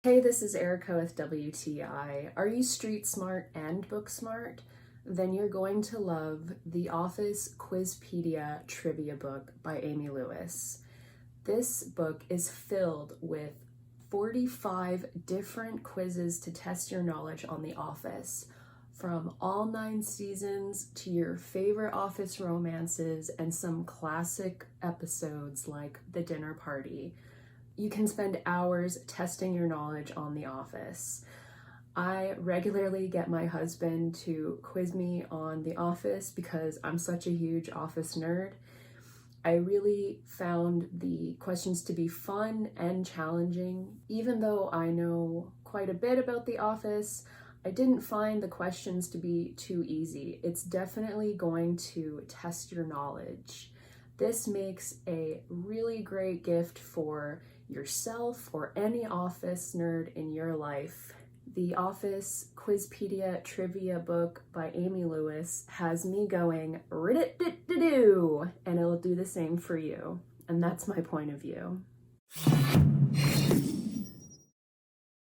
Hey, this is Erica with WTI. Are you street smart and book smart? Then you're going to love The Office Quizpedia Trivia Book by Amy Lewis. This book is filled with 45 different quizzes to test your knowledge on The Office, from all 9 seasons to your favorite Office romances and some classic episodes like The Dinner Party. You can spend hours testing your knowledge on The Office. I regularly get my husband to quiz me on The Office because I'm such a huge Office nerd. I really found the questions to be fun and challenging. Even though I know quite a bit about The Office, I didn't find the questions to be too easy. It's definitely going to test your knowledge. This makes a really great gift for yourself or any Office nerd in your life. The Office Quizpedia Trivia Book by Amy Lewis has me going rid-it-dit-do, and it'll do the same for you. And that's my point of view.